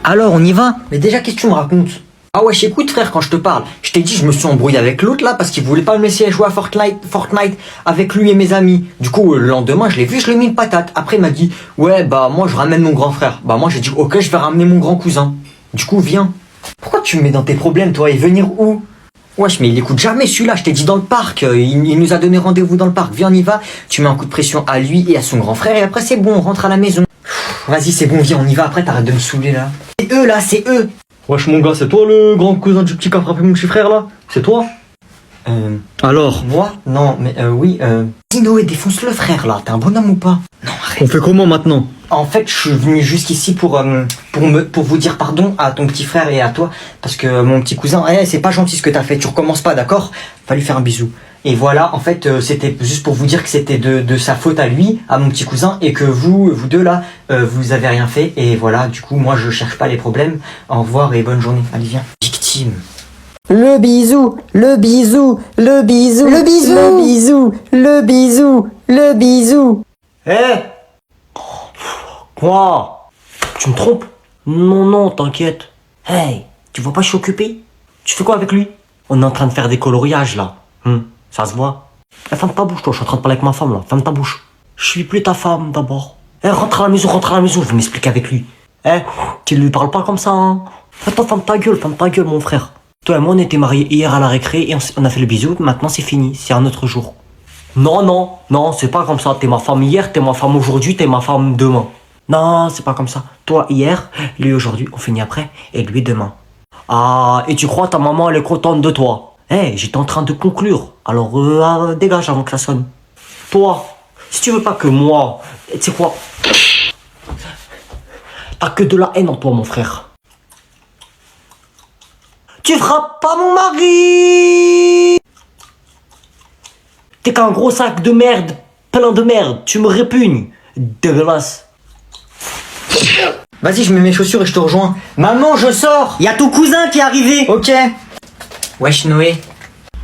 Alors, on y va? Mais déjà, qu'est-ce que tu me racontes? Ah ouais, écoute frère, quand je te parle, je t'ai dit, je me suis embrouillé avec l'autre là parce qu'il voulait pas me laisser jouer à Fortnite avec lui et mes amis. Du coup, le lendemain, je l'ai vu, je lui ai mis une patate. Après, il m'a dit, ouais, bah moi, je ramène mon grand frère. Bah moi, j'ai dit, ok, je vais ramener mon grand cousin. Du coup, viens. Pourquoi tu me mets dans tes problèmes, toi, et venir où? Wesh, mais il écoute jamais celui-là, je t'ai dit dans le parc, il nous a donné rendez-vous dans le parc. Viens, on y va, tu mets un coup de pression à lui et à son grand frère et après c'est bon, on rentre à la maison. Vas-y, c'est bon, viens, on y va, après t'arrêtes de me saouler là. C'est eux là, c'est eux. Wesh mon gars, c'est toi le grand cousin du petit qui a frappé mon petit frère là? C'est toi? Alors? Moi? Non, mais oui, dis Noé, défonce le frère là, t'es un bonhomme ou pas? Non, arrête. On fait comment maintenant? En fait, je suis venu jusqu'ici pour vous dire pardon à ton petit frère et à toi, parce que mon petit cousin, c'est pas gentil ce que t'as fait, tu recommences pas, d'accord? Va lui faire un bisou. Et voilà, en fait, c'était juste pour vous dire que c'était de sa faute à lui, à mon petit cousin, et que vous deux là, vous avez rien fait, et voilà, du coup, moi je cherche pas les problèmes. Au revoir et bonne journée. Allez, viens. Victime. Le bisou, le bisou, le bisou, le bisou, le bisou, le bisou, le bisou. Quoi? Tu me trompes? Non, non, t'inquiète. Hey, tu vois pas, je suis occupé. Tu fais quoi avec lui? On est en train de faire des coloriages là. Ça se voit. Ferme ta bouche, toi, je suis en train de parler avec ma femme là. Ferme ta bouche. Je suis plus ta femme d'abord. Rentre à la maison, je vais m'expliquer avec lui. Tu lui parles pas comme ça, hein. Attends, ferme ta gueule, mon frère. Toi et moi, on était mariés hier à la récré et on a fait le bisou. Maintenant, c'est fini, c'est un autre jour. Non, c'est pas comme ça. T'es ma femme hier, t'es ma femme aujourd'hui, t'es ma femme demain. Non, c'est pas comme ça. Toi hier, lui aujourd'hui, on finit après, et lui demain. Ah, et tu crois ta maman, elle est contente de toi? J'étais en train de conclure. Alors, dégage avant que ça sonne. Toi, si tu veux pas que moi... Tu sais quoi? T'as que de la haine en toi, mon frère. Tu frappes pas mon mari! T'es qu'un gros sac de merde, plein de merde. Tu me répugnes. Dégueulasse. Vas-y, je mets mes chaussures et je te rejoins. Maman, je sors. Y'a ton cousin qui est arrivé. Ok. Wesh Noé.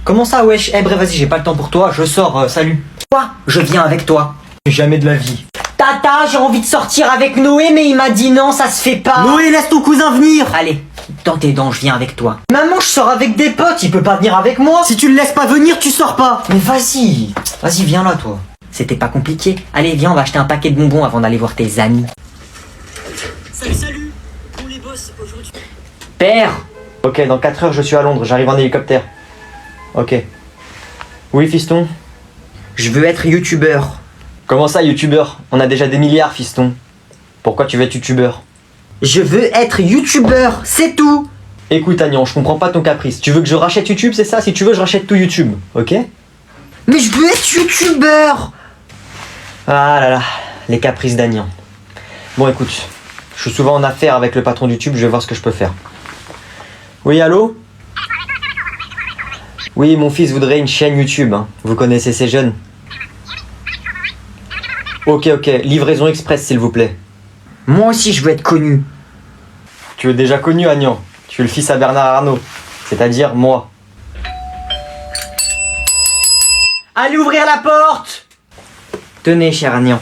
Comment ça wesh? Bref, vas-y, j'ai pas le temps pour toi, je sors, salut. Quoi? Je viens avec toi. Jamais de la vie. Tata, j'ai envie de sortir avec Noé, mais il m'a dit non, ça se fait pas. Noé, laisse ton cousin venir. Allez, dans tes dents, je viens avec toi. Maman, je sors avec des potes, il peut pas venir avec moi. Si tu le laisses pas venir, tu sors pas. Mais vas-y, viens là, toi. C'était pas compliqué. Allez, viens, on va acheter un paquet de bonbons avant d'aller voir tes amis. Salut. On les bosse aujourd'hui. Père. Ok, dans 4 heures je suis à Londres, j'arrive en hélicoptère. Ok. Oui fiston? Je veux être youtubeur. Comment ça youtubeur? On a déjà des milliards fiston. Pourquoi tu veux être youtubeur? Je veux être youtubeur, c'est tout. Écoute Agnan, je comprends pas ton caprice. Tu veux que je rachète YouTube, c'est ça? Si tu veux, je rachète tout YouTube, ok? Mais je veux être youtubeur. Ah là là, les caprices d'Agnan. Bon écoute, je suis souvent en affaire avec le patron de YouTube, je vais voir ce que je peux faire. Oui, allô? Oui, mon fils voudrait une chaîne YouTube, hein. Vous connaissez ces jeunes? Ok, livraison express s'il vous plaît. Moi aussi je veux être connu. Tu es déjà connu Agnan, tu es le fils à Bernard Arnault, c'est-à-dire moi. Allez ouvrir la porte. Tenez, cher Agnan.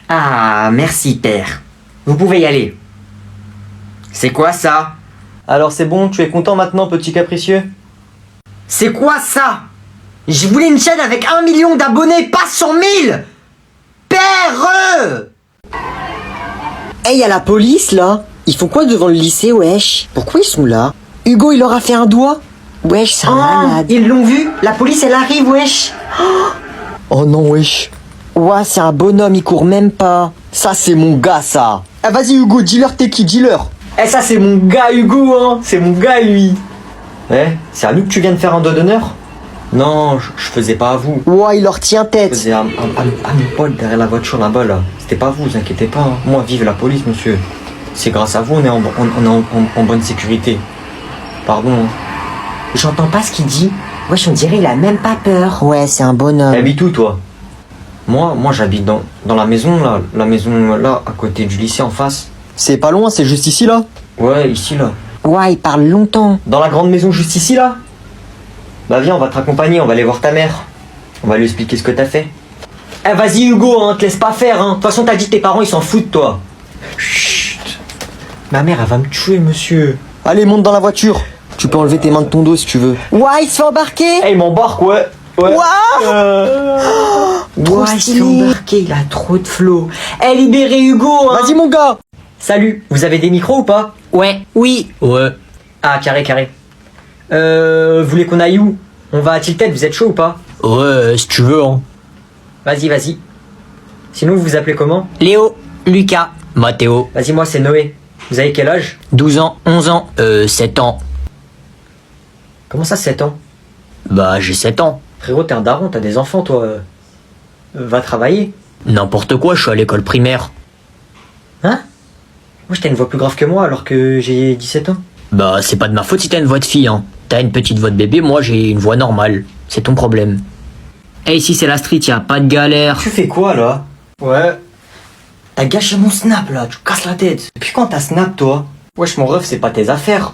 Ah, merci, père. Vous pouvez y aller. C'est quoi ça? Alors c'est bon, tu es content maintenant, petit capricieux? C'est quoi ça? Je voulais une chaîne avec 1 million d'abonnés, pas 100 000. Père! Hey, y'a la police là. Ils font quoi devant le lycée, wesh? Pourquoi ils sont là? Hugo, il leur a fait un doigt? Wesh, c'est un malade. Ils l'ont vu? La police, elle arrive, wesh. Oh non, wesh. Ouais, c'est un bonhomme, il court même pas. Ça, c'est mon gars, ça. Ah, vas-y, Hugo, dis-leur t'es qui, dis-leur. Ça, c'est mon gars, Hugo, hein. C'est mon gars, lui. C'est à nous que tu viens de faire un doigt d'honneur? Non, je faisais pas à vous. Ouais, il leur tient Je tête. faisais à mon pote derrière la voiture là-bas, là. C'était pas vous, inquiétez pas. Hein. Moi, vive la police, monsieur. C'est grâce à vous, on est en bonne sécurité. Pardon. Hein. J'entends pas ce qu'il dit. Wesh, on dirait il a même pas peur. Ouais, c'est un bonhomme. T'habites où, toi? Moi, j'habite dans la maison, là. La maison, là, à côté du lycée, en face. C'est pas loin, c'est juste ici, là. Ouais, ici, là. Ouais, il parle longtemps. Dans la grande maison juste ici, là? Bah viens, on va te raccompagner, on va aller voir ta mère. On va lui expliquer ce que t'as fait. Vas-y, Hugo, hein, te laisse pas faire, hein. De toute façon, t'as dit tes parents, ils s'en foutent, toi. Chut. Ma mère, elle va me tuer, monsieur. Allez, monte dans la voiture. Tu peux enlever tes mains de ton dos si tu veux. Ouah, il se fait embarquer. Eh, il m'embarque, ouais. Ouais. Ouah. Trop Ouais, il s'est stylé. embarqué, il a trop de flow. Eh, libérez Hugo, hein. Vas-y, mon gars. Salut, vous avez des micros ou pas? Ouais, oui. Ouais. Ah, carré, carré. Vous voulez qu'on aille où? On va à Tilted, vous êtes chaud ou pas? Ouais, si tu veux, hein. Vas-y, vas-y. Sinon, vous vous appelez comment? Léo, Lucas, Mathéo, Vas-y, moi, c'est Noé. Vous avez quel âge? 12 ans, 11 ans, 7 ans. Comment ça, 7 ans? Bah, j'ai 7 ans. Frérot, t'es un daron, t'as des enfants, toi. Va travailler. N'importe quoi, je suis à l'école primaire. Hein? Moi, t'as une voix plus grave que moi alors que j'ai 17 ans. Bah, c'est pas de ma faute si t'as une voix de fille, hein. T'as une petite voix de bébé, moi j'ai une voix normale. C'est ton problème. Eh, ici c'est la street, y a pas de galère. Tu fais quoi, là? Ouais. T'as gâché mon snap, là, tu casses la tête. Depuis quand t'as snap, toi? Wesh, mon ref, c'est pas tes affaires.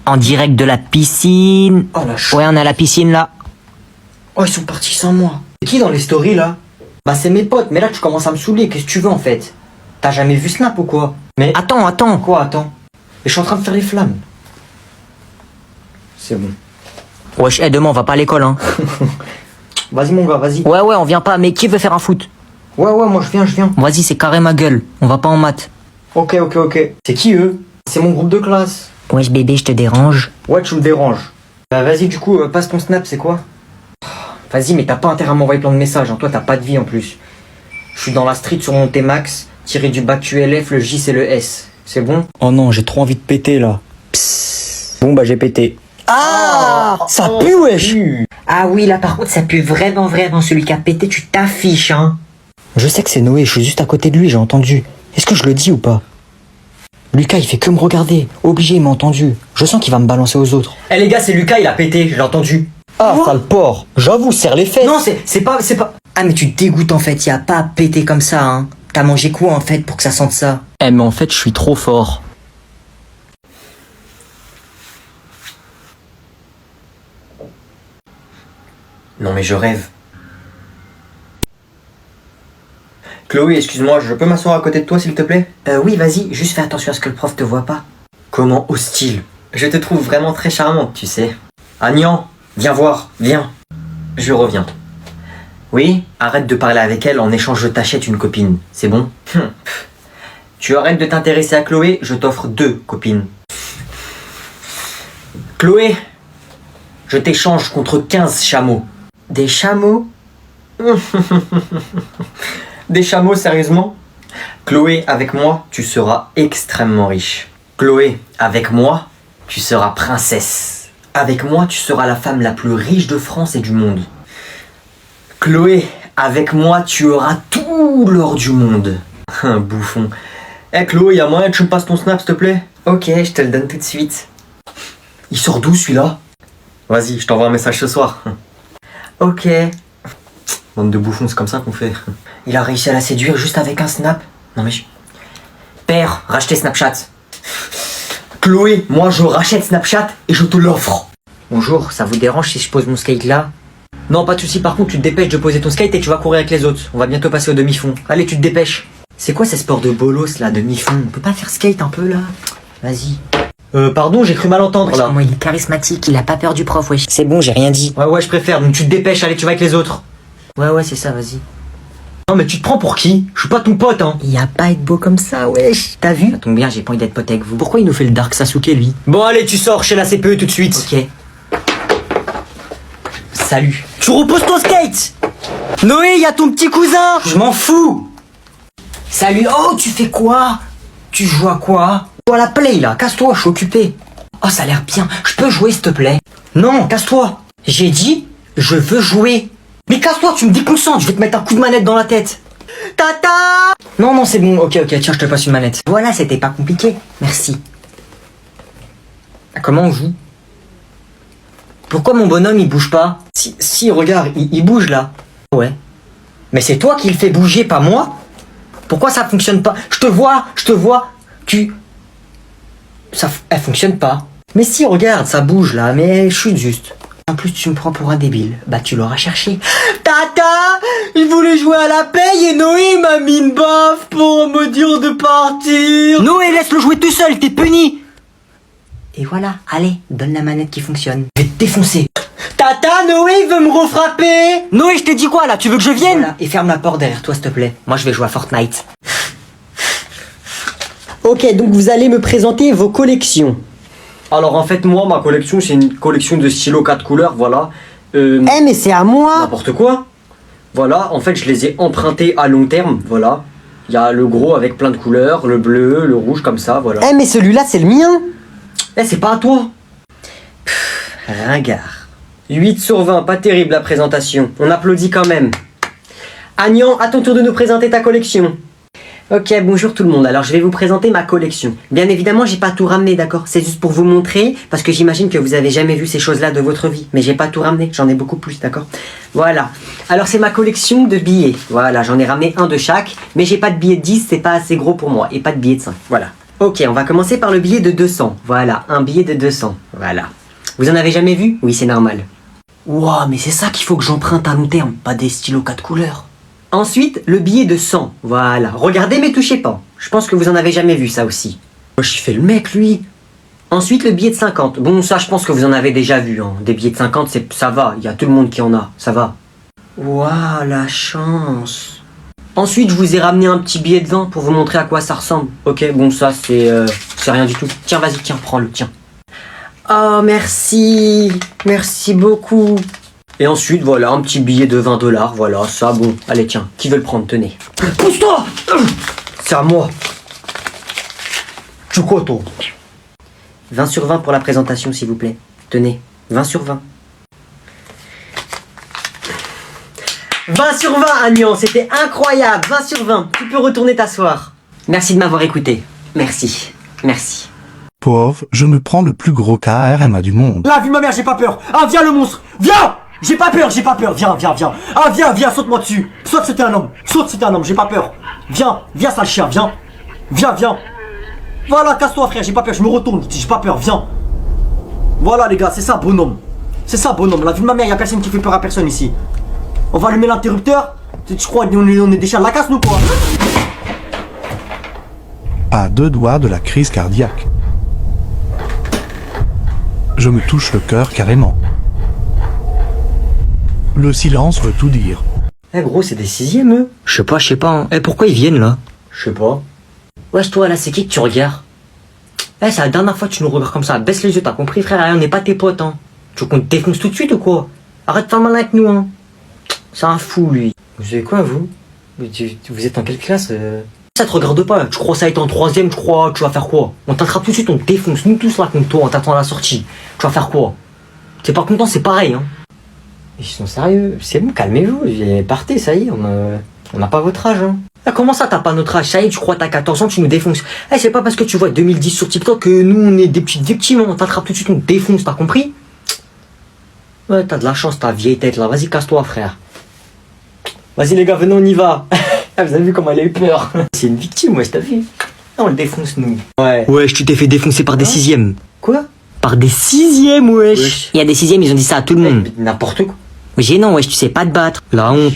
En direct de la piscine. Oh, la ch... Ouais, on est à la piscine là. Oh, ils sont partis sans moi. C'est qui dans les stories, là? Bah, c'est mes potes, mais là, tu commences à me saouler. Qu'est-ce que tu veux, en fait? T'as jamais vu snap ou quoi? Mais... Attends. Quoi, attends? Et je suis en train de faire les flammes. C'est bon. Wesh, demain on va pas à l'école, hein. Vas-y, mon gars, vas-y. Ouais, on vient pas, mais qui veut faire un foot? Ouais, moi, je viens. Vas-y, c'est carré ma gueule. On va pas en maths. Ok. C'est qui, eux? C'est mon groupe de classe. Wesh, bébé, je te dérange. Ouais, tu me déranges. Bah, vas-y, du coup, passe ton snap, c'est quoi? Vas-y, mais t'as pas intérêt à m'envoyer plein de messages, hein. Toi, t'as pas de vie en plus. Je suis dans la street sur mon T-Max, tiré du bac QLF, le J c'est le S. C'est bon? Oh non, j'ai trop envie de péter là. Bon bah j'ai pété. Ah, ça pue wesh. Ah oui, là par contre, ça pue vraiment. Celui qui a pété, tu t'affiches, hein. Je sais que c'est Noé, je suis juste à côté de lui, j'ai entendu. Est-ce que je le dis ou pas? Lucas, il fait que me regarder. Obligé, il m'a entendu. Je sens qu'il va me balancer aux autres. Eh les gars, c'est Lucas, il a pété, je l'ai entendu. Ah, sale porc. J'avoue, serre les fesses. Non, c'est pas... Ah, mais tu te dégoûtes en fait, y a pas à péter comme ça, hein. T'as mangé quoi en fait pour que ça sente ça? Eh, mais en fait, je suis trop fort. Non mais je rêve. Chloé, excuse-moi, je peux m'asseoir à côté de toi s'il te plaît? Oui, vas-y, juste fais attention à ce que le prof te voit pas. Comment hostile? Je te trouve vraiment très charmante, tu sais. Agnan, viens voir, viens. Je reviens. Oui, arrête de parler avec elle, en échange je t'achète une copine, c'est bon? Tu arrêtes de t'intéresser à Chloé, je t'offre 2 copines. Chloé, je t'échange contre 15 chameaux. Des chameaux? Des chameaux, sérieusement? Chloé, avec moi, tu seras extrêmement riche. Chloé, avec moi, tu seras princesse. Avec moi, tu seras la femme la plus riche de France et du monde. Chloé, avec moi, tu auras tout l'or du monde. Un bouffon. Eh Chloé, y'a moyen que tu me passes ton snap, s'il te plaît? Ok, je te le donne tout de suite. Il sort d'où, celui-là? Vas-y, je t'envoie un message ce soir. Ok. Bande de bouffons, c'est comme ça qu'on fait. Il a réussi à la séduire juste avec un snap. Non mais... Père, rachetez Snapchat. Chloé, moi je rachète Snapchat et je te l'offre. Bonjour, ça vous dérange si je pose mon skate là? Non, pas de soucis, par contre tu te dépêches de poser ton skate et tu vas courir avec les autres. On va bientôt passer au demi-fond. Allez, tu te dépêches. C'est quoi ces sports de bolos là, demi-fond? On peut pas faire skate un peu là? Vas-y. Pardon, j'ai cru mal entendre là. Moi il est charismatique, il a pas peur du prof, wesh. C'est bon, j'ai rien dit. Ouais, je préfère, donc tu te dépêches, allez, tu vas avec les autres. Ouais, c'est ça, vas-y. Non mais tu te prends pour qui? Je suis pas ton pote, hein. Y a pas à être beau comme ça, wesh. T'as vu? Ça tombe bien, j'ai pas envie d'être pote avec vous. Pourquoi il nous fait le Dark Sasuke, lui? Bon, allez, tu sors chez la CPE tout de suite. Ok. Salut. Tu reposes ton skate! Noé, y a ton petit cousin! Je m'en fous. Salut, oh, tu fais quoi? Tu joues à quoi? Joue à la play, là, casse-toi, je suis occupé. Oh, ça a l'air bien. Je peux jouer, s'il te plaît? Non, casse-toi. J'ai dit, je veux jouer. Mais casse-toi, tu me déconcentres, je vais te mettre un coup de manette dans la tête. Tata! Non, c'est bon, ok, tiens, je te passe une manette. Voilà, c'était pas compliqué. Merci. Comment on joue? Pourquoi mon bonhomme il bouge pas? Si, regarde, il bouge là. Ouais. Mais c'est toi qui le fais bouger, pas moi. Pourquoi ça fonctionne pas? Je te vois, elle fonctionne pas. Mais si, regarde, ça bouge là, mais chute juste. En plus, tu me prends pour un débile. Bah, tu l'auras cherché. Ta Tata, je voulais jouer à la paye et Noé m'a mis une baffe pour me dire de partir. Noé, laisse-le jouer tout seul, t'es puni. Et voilà, allez, donne la manette qui fonctionne. Je vais te défoncer. Tata, Noé veut me refrapper. Noé, je t'ai dit quoi là? Tu veux que je vienne? Voilà, et ferme la porte derrière toi, s'il te plaît. Moi, je vais jouer à Fortnite. Ok, donc vous allez me présenter vos collections. Alors, en fait, moi, ma collection, c'est une collection de stylos 4 couleurs, voilà. Eh mais c'est à moi. N'importe quoi. Voilà, en fait, je les ai empruntés à long terme, voilà. Il y a le gros avec plein de couleurs, le bleu, le rouge, comme ça, voilà. Eh mais celui-là c'est le mien. Eh, c'est pas à toi. Ringard. 8 sur 20, pas terrible la présentation. On applaudit quand même. Agnan, à ton tour de nous présenter ta collection. Ok, bonjour tout le monde. Alors je vais vous présenter ma collection. Bien évidemment, j'ai pas tout ramené, d'accord? C'est juste pour vous montrer, parce que j'imagine que vous avez jamais vu ces choses-là de votre vie. Mais j'ai pas tout ramené, j'en ai beaucoup plus, d'accord? Voilà. Alors c'est ma collection de billets. Voilà, j'en ai ramené un de chaque, mais j'ai pas de billet de 10, c'est pas assez gros pour moi. Et pas de billet de 5. Voilà. Ok, on va commencer par le billet de 200. Voilà, un billet de 200. Voilà. Vous en avez jamais vu? Oui, c'est normal. Ouah, mais c'est ça qu'il faut que j'emprunte à long terme, pas des stylos 4 couleurs. Ensuite, le billet de 100. Voilà. Regardez mais touchez pas. Je pense que vous en avez jamais vu ça aussi. Wesh, il fait le mec lui. Ensuite, le billet de 50. Bon, ça, je pense que vous en avez déjà vu. Hein. Des billets de 50, ça va. Il y a tout le monde qui en a. Ça va. Ouah, la chance. Ensuite, je vous ai ramené un petit billet de 20 pour vous montrer à quoi ça ressemble. Ok, bon, ça, c'est rien du tout. Tiens, vas-y, tiens, prends-le, tiens. Oh, merci. Merci beaucoup. Et ensuite, voilà, un petit billet de 20 $. Voilà, ça, bon. Allez, tiens, qui veut le prendre? Tenez. Pousse-toi. C'est à moi. Tu quoi, toi? 20 sur 20 pour la présentation, s'il vous plaît. Tenez, 20 sur 20. 20 sur 20, Agnan, c'était incroyable. 20 sur 20. Tu peux retourner t'asseoir. Merci de m'avoir écouté. Merci. Merci. Pauvre, je me prends le plus gros KRMA du monde. La vie de ma mère, j'ai pas peur. Ah, viens le monstre. Viens. J'ai pas peur, j'ai pas peur. Viens, viens, viens. Ah, viens, viens, saute-moi dessus. Saute, c'était un homme. Saute, c'était un homme, j'ai pas peur. Viens, viens, sale chien, viens. Viens, viens. Voilà, casse-toi, frère, j'ai pas peur, je me retourne. J'ai pas peur, viens. Voilà, les gars, c'est ça, bonhomme. C'est ça, bonhomme. La vie de ma mère, y a personne qui fait peur à personne ici. On va allumer l'interrupteur. Tu crois on est des chiens de la casse, nous, quoi? À 2 doigts de la crise cardiaque. Je me touche le cœur carrément. Le silence veut tout dire. Eh gros, c'est des 6e, eux. Je sais pas. Hein. Eh, pourquoi ils viennent là? Je sais pas. Wesh, toi là, c'est qui que tu regardes? Eh, c'est la dernière fois que tu nous regardes comme ça. Baisse les yeux, t'as compris, frère? On n'est pas tes potes, hein. Tu veux qu'on te défonce tout de suite ou quoi? Arrête de faire mal avec nous, hein. C'est un fou, lui. Vous savez quoi, vous? Vous êtes en quelle classe Ça te regarde pas. Tu crois ça être en 3ème, tu crois, tu vas faire quoi? On t'attrape tout de suite, on te défonce. Nous tous là contre toi, on t'attend à la sortie. Tu vas faire quoi? T'es pas content, c'est pareil, hein. Ils sont sérieux. C'est bon, calmez-vous. Partez, ça y est, on n'a pas votre âge, hein. Ah, comment ça, t'as pas notre âge? Ça y est, tu crois t'as 14 ans, tu nous défonces. Eh, c'est pas parce que tu vois 2010 sur TikTok que nous, on est des petites victimes, hein. On t'attrape tout de suite, on te défonce, t'as compris? Ouais, t'as de la chance, ta vieille tête là. Vas-y, casse-toi, frère. Vas-y, les gars, venez, on y va. Vous avez vu comment elle a eu peur? C'est une victime, ouais, t'as vu? On le défonce, nous. Ouais. Wesh, tu t'es fait défoncer par des 6ème. Quoi? Par des 6ème, wesh. Wesh. Il y a des 6ème, ils ont dit ça à tout le monde. N'importe quoi. Gênant, wesh, tu sais pas te battre. La honte.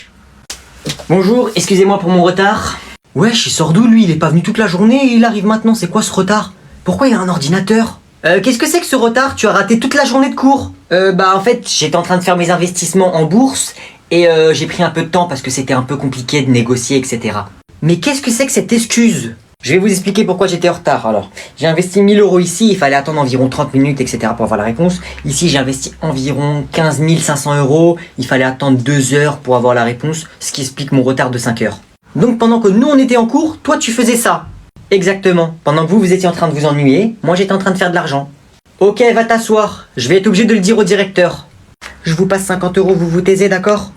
Bonjour, excusez-moi pour mon retard. Wesh, il sort d'où lui? Il est pas venu toute la journée et il arrive maintenant. C'est quoi ce retard? Pourquoi il a un ordinateur? Qu'est-ce que c'est que ce retard? Tu as raté toute la journée de cours. Bah en fait, j'étais en train de faire mes investissements en bourse et j'ai pris un peu de temps parce que c'était un peu compliqué de négocier, etc. Mais qu'est-ce que c'est que cette excuse? Je vais vous expliquer pourquoi j'étais en retard. Alors, j'ai investi 1000 € ici, il fallait attendre environ 30 minutes, etc. pour avoir la réponse. Ici, j'ai investi environ 15 500 €, il fallait attendre 2 heures pour avoir la réponse, ce qui explique mon retard de 5 heures. Donc pendant que nous on était en cours, toi tu faisais ça. Exactement. Pendant que vous étiez en train de vous ennuyer, moi j'étais en train de faire de l'argent. Ok, va t'asseoir. Je vais être obligé de le dire au directeur. Je vous passe 50 €, vous vous taisez, d'accord?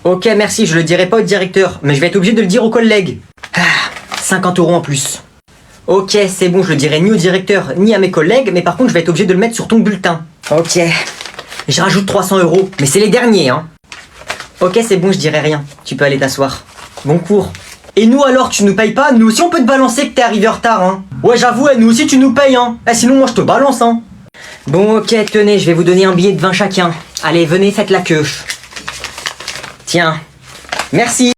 Ok, merci, je le dirai pas au directeur, mais je vais être obligé de le dire aux collègues. 50 € en plus. Ok, c'est bon, je le dirai ni au directeur, ni à mes collègues, mais par contre je vais être obligé de le mettre sur ton bulletin. Ok. Je rajoute 300 €, mais c'est les derniers, hein. Ok, c'est bon, je dirai rien. Tu peux aller t'asseoir. Bon cours. Et nous alors, tu nous payes pas? Nous aussi on peut te balancer que t'es arrivé en retard, hein. Ouais, j'avoue, nous aussi tu nous payes, hein. Sinon moi je te balance, hein. Bon, ok, tenez, je vais vous donner un billet de 20 chacun. Allez, venez, faites la queue. Tiens, merci.